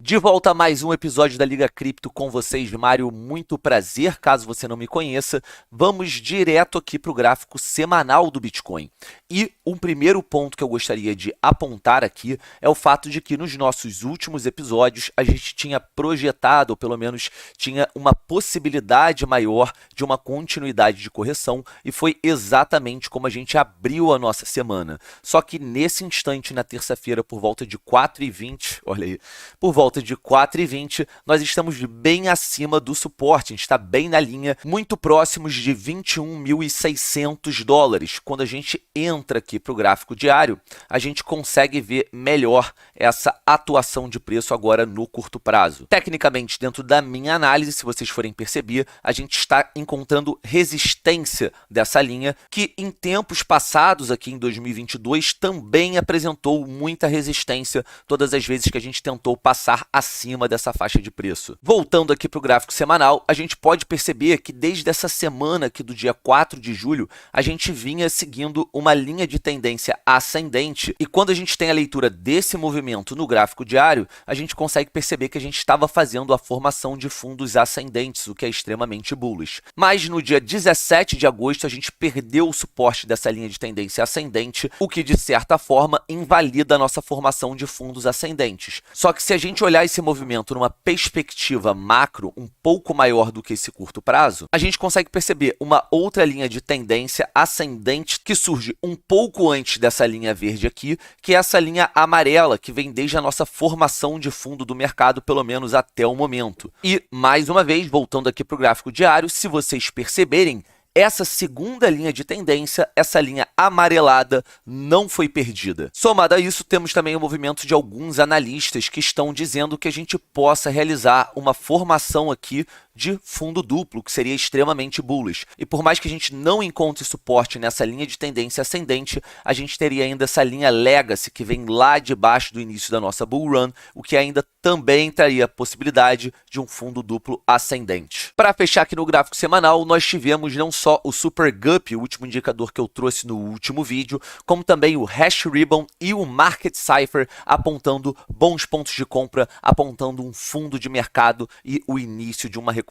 De volta a mais um episódio da Liga Cripto com vocês, Mário. Muito prazer. Caso você não me conheça, vamos direto aqui para o gráfico semanal do Bitcoin. E um primeiro ponto que eu gostaria de apontar aqui é o fato de que nos nossos últimos episódios a gente tinha projetado, ou pelo menos tinha uma possibilidade maior de uma continuidade de correção, e foi exatamente como a gente abriu a nossa semana. Só que nesse instante, na terça-feira, por volta de 4h20, olha aí, por volta de 4h20, nós estamos bem acima do suporte, a gente está bem na linha, muito próximos de 21.600 dólares. Quando a gente entra aqui para o gráfico diário, a gente consegue ver melhor essa atuação de preço agora no curto prazo. Tecnicamente, dentro da minha análise, se vocês forem perceber, a gente está encontrando resistência dessa linha, que em tempos passados, aqui em 2022, também apresentou muita resistência todas as vezes que a gente tentou passar acima dessa faixa de preço. Voltando aqui para o gráfico semanal, a gente pode perceber que desde essa semana aqui do dia 4 de julho, a gente vinha seguindo uma linha de tendência ascendente, e quando a gente tem a leitura desse movimento no gráfico diário, a gente consegue perceber que a gente estava fazendo a formação de fundos ascendentes, o que é extremamente bullish. Mas no dia 17 de agosto, a gente perdeu o suporte dessa linha de tendência ascendente, o que de certa forma invalida a nossa formação de fundos ascendentes. Só que se a gente olhar esse movimento numa perspectiva macro um pouco maior do que esse curto prazo, a gente consegue perceber uma outra linha de tendência ascendente que surge um pouco antes dessa linha verde aqui, que é essa linha amarela que vem desde a nossa formação de fundo do mercado, pelo menos até o momento. E, mais uma vez, voltando aqui para o gráfico diário, se vocês perceberem, essa segunda linha de tendência, essa linha amarelada, não foi perdida. Somado a isso, temos também o movimento de alguns analistas que estão dizendo que a gente possa realizar uma formação aqui de fundo duplo, que seria extremamente bullish. E por mais que a gente não encontre suporte nessa linha de tendência ascendente, a gente teria ainda essa linha Legacy, que vem lá de baixo do início da nossa bull run, o que ainda também traria a possibilidade de um fundo duplo ascendente. Para fechar aqui no gráfico semanal, nós tivemos não só o Super Gup, o último indicador que eu trouxe no último vídeo, como também o Hash Ribbon e o Market Cipher apontando bons pontos de compra, apontando um fundo de mercado e o início de uma recuperação.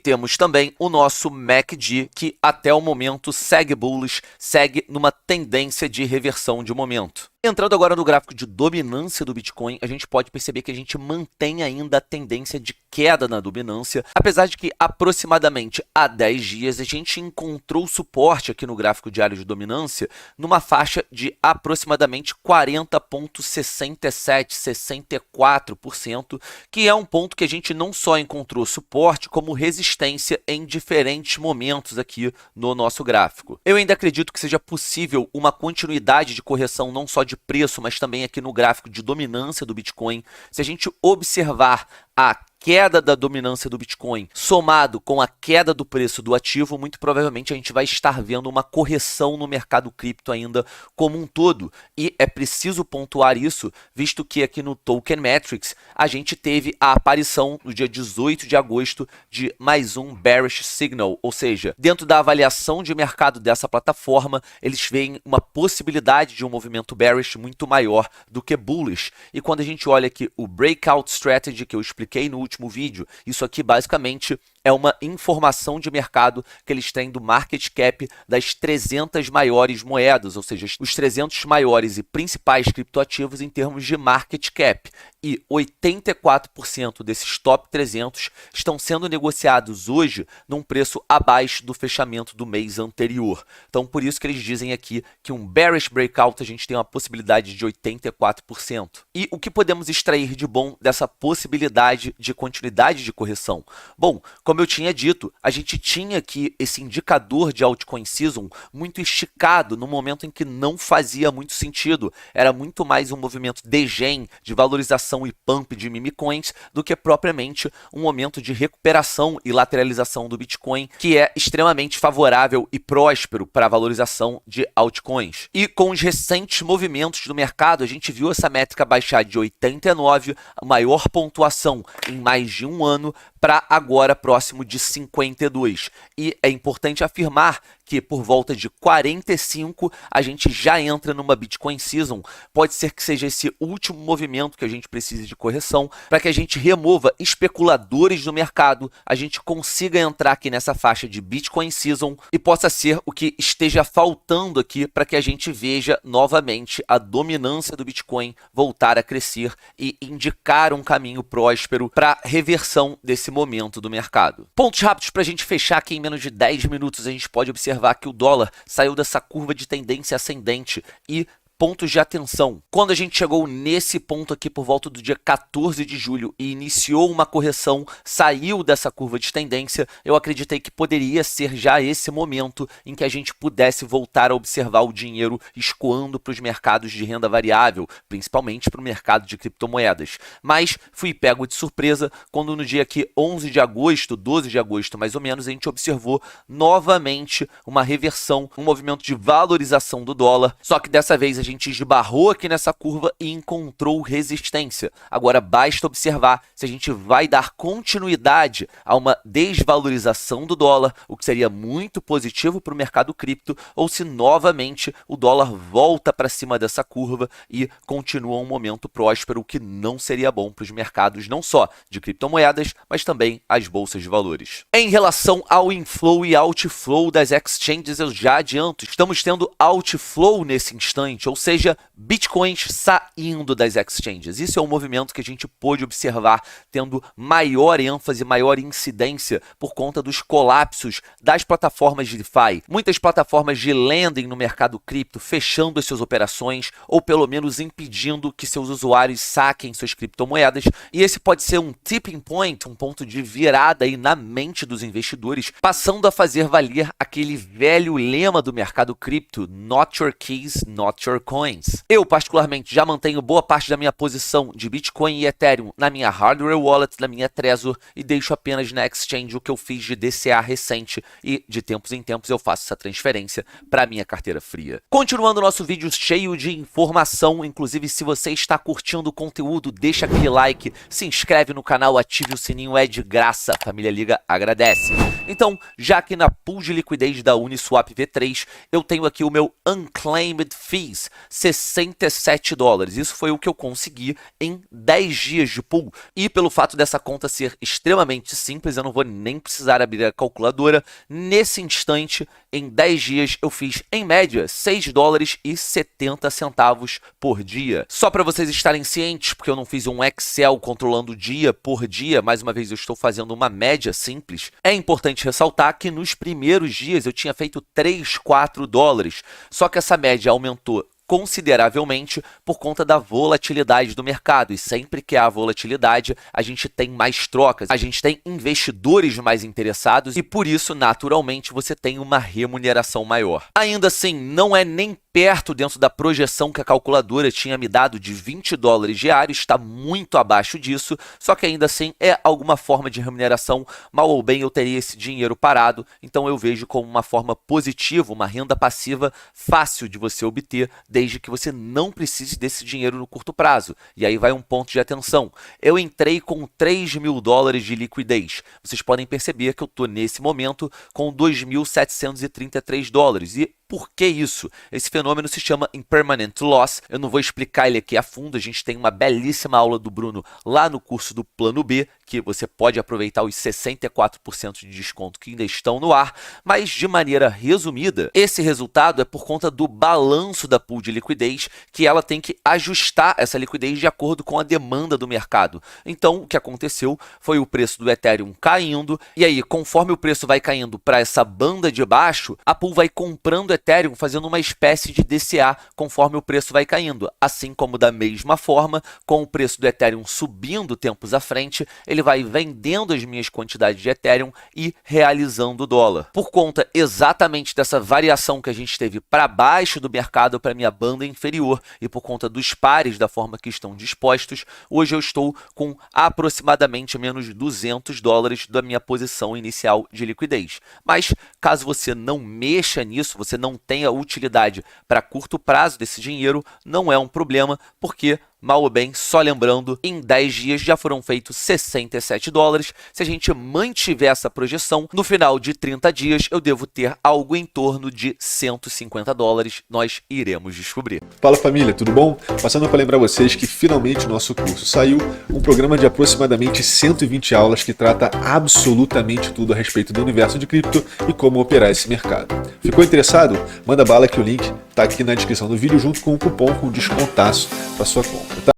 Temos também o nosso MACD, que até o momento segue bullish, segue numa tendência de reversão de momento. Entrando agora no gráfico de dominância do Bitcoin, a gente pode perceber que a gente mantém ainda a tendência de queda na dominância, apesar de que aproximadamente há 10 dias a gente encontrou suporte aqui no gráfico diário de dominância numa faixa de aproximadamente 40,67%, 64%, que é um ponto que a gente não só encontrou suporte, como resistência em diferentes momentos aqui no nosso gráfico. Eu ainda acredito que seja possível uma continuidade de correção não só de preço, mas também aqui no gráfico de dominância do Bitcoin. Se a gente observar a queda da dominância do Bitcoin somado com a queda do preço do ativo, muito provavelmente a gente vai estar vendo uma correção no mercado cripto ainda como um todo. E é preciso pontuar isso, visto que aqui no Token Metrics a gente teve a aparição no dia 18 de agosto de mais um bearish signal, ou seja, dentro da avaliação de mercado dessa plataforma, eles veem uma possibilidade de um movimento bearish muito maior do que bullish. E quando a gente olha aqui o Breakout Strategy que eu expliquei no último vídeo, isso aqui basicamente é uma informação de mercado que eles têm do market cap das 300 maiores moedas, ou seja, os 300 maiores e principais criptoativos em termos de market cap. E 84% desses top 300 estão sendo negociados hoje num preço abaixo do fechamento do mês anterior. Então, por isso que eles dizem aqui que um bearish breakout a gente tem uma possibilidade de 84%. E o que podemos extrair de bom dessa possibilidade de continuidade de correção? Bom, como eu tinha dito, a gente tinha aqui esse indicador de altcoin season muito esticado no momento em que não fazia muito sentido. Era muito mais um movimento degen, de valorização e pump de meme coins, do que propriamente um momento de recuperação e lateralização do Bitcoin, que é extremamente favorável e próspero para a valorização de altcoins. E com os recentes movimentos do mercado, a gente viu essa métrica baixar de 89, a maior pontuação em mais de um ano, para agora próximo de 52. E é importante afirmar que por volta de 45 a gente já entra numa Bitcoin Season. Pode ser que seja esse último movimento que a gente precise de correção para que a gente remova especuladores do mercado, a gente consiga entrar aqui nessa faixa de Bitcoin Season e possa ser o que esteja faltando aqui para que a gente veja novamente a dominância do Bitcoin voltar a crescer e indicar um caminho próspero para reversão desse momento do mercado. Pontos rápidos para a gente fechar aqui em menos de 10 minutos. A gente pode observar que o dólar saiu dessa curva de tendência ascendente e pontos de atenção. Quando a gente chegou nesse ponto aqui por volta do dia 14 de julho e iniciou uma correção, saiu dessa curva de tendência, eu acreditei que poderia ser já esse momento em que a gente pudesse voltar a observar o dinheiro escoando para os mercados de renda variável, principalmente para o mercado de criptomoedas. Mas fui pego de surpresa quando no dia aqui 11 de agosto, 12 de agosto mais ou menos, a gente observou novamente uma reversão, um movimento de valorização do dólar, só que dessa vez a gente esbarrou aqui nessa curva e encontrou resistência. Agora basta observar se a gente vai dar continuidade a uma desvalorização do dólar, o que seria muito positivo para o mercado cripto, ou se novamente o dólar volta para cima dessa curva e continua um momento próspero, o que não seria bom para os mercados não só de criptomoedas, mas também as bolsas de valores. Em relação ao inflow e outflow das exchanges, eu já adianto, estamos tendo outflow nesse instante, ou seja, bitcoins saindo das exchanges. Isso é um movimento que a gente pôde observar tendo maior ênfase, maior incidência por conta dos colapsos das plataformas de DeFi. Muitas plataformas de lending no mercado cripto fechando as suas operações ou pelo menos impedindo que seus usuários saquem suas criptomoedas. E esse pode ser um tipping point, um ponto de virada aí na mente dos investidores, passando a fazer valer aquele velho lema do mercado cripto: not your keys, not your coins. Eu, particularmente, já mantenho boa parte da minha posição de Bitcoin e Ethereum na minha hardware wallet, na minha Trezor, e deixo apenas na exchange o que eu fiz de DCA recente e de tempos em tempos eu faço essa transferência para minha carteira fria. Continuando o nosso vídeo cheio de informação, inclusive se você está curtindo o conteúdo, deixa aquele like, se inscreve no canal, ative o sininho, é de graça, a família Liga agradece. Então, já aqui na pool de liquidez da Uniswap V3, eu tenho aqui o meu Unclaimed Fees, $67. Isso foi o que eu consegui em 10 dias de pool. E pelo fato dessa conta ser extremamente simples, eu não vou nem precisar abrir a calculadora. Nesse instante, em 10 dias, eu fiz, em média, $6,70 por dia. Só para vocês estarem cientes, porque eu não fiz um Excel controlando dia por dia, mais uma vez eu estou fazendo uma média simples, é importante ressaltar que nos primeiros dias eu tinha feito $3, $4, só que essa média aumentou consideravelmente por conta da volatilidade do mercado, e sempre que há volatilidade, a gente tem mais trocas, a gente tem investidores mais interessados e por isso, naturalmente, você tem uma remuneração maior. Ainda assim, não é nem perto dentro da projeção que a calculadora tinha me dado de $20 diários, está muito abaixo disso, só que ainda assim é alguma forma de remuneração. Mal ou bem eu teria esse dinheiro parado, então eu vejo como uma forma positiva, uma renda passiva fácil de você obter, desde que você não precise desse dinheiro no curto prazo. E aí vai um ponto de atenção. Eu entrei com $3.000 de liquidez. Vocês podem perceber que eu estou nesse momento com $2.733. E por que isso? Esse fenômeno se chama Impermanent Loss. Eu não vou explicar ele aqui a fundo, a gente tem uma belíssima aula do Bruno lá no curso do Plano B, que você pode aproveitar os 64% de desconto que ainda estão no ar, mas de maneira resumida, esse resultado é por conta do balanço da pool de liquidez, que ela tem que ajustar essa liquidez de acordo com a demanda do mercado. Então, o que aconteceu foi o preço do Ethereum caindo, e aí, conforme o preço vai caindo para essa banda de baixo, a pool vai comprando Ethereum, fazendo uma espécie de DCA conforme o preço vai caindo. Assim como da mesma forma, com o preço do Ethereum subindo tempos à frente, ele vai vendendo as minhas quantidades de Ethereum e realizando o dólar. Por conta exatamente dessa variação que a gente teve para baixo do mercado para minha banda inferior e por conta dos pares da forma que estão dispostos, hoje eu estou com aproximadamente menos $200 da minha posição inicial de liquidez. Mas caso você não mexa nisso, você não tenha utilidade para curto prazo desse dinheiro, não é um problema, porque mal ou bem, só lembrando, em 10 dias já foram feitos $67. Se a gente mantiver essa projeção, no final de 30 dias eu devo ter algo em torno de $150. Nós iremos descobrir. Fala família, tudo bom? Passando para lembrar vocês que finalmente o nosso curso saiu, um programa de aproximadamente 120 aulas que trata absolutamente tudo a respeito do universo de cripto e como operar esse mercado. Ficou interessado? Manda bala que o link está aqui na descrição do vídeo junto com um cupom com descontaço para sua compra, tá?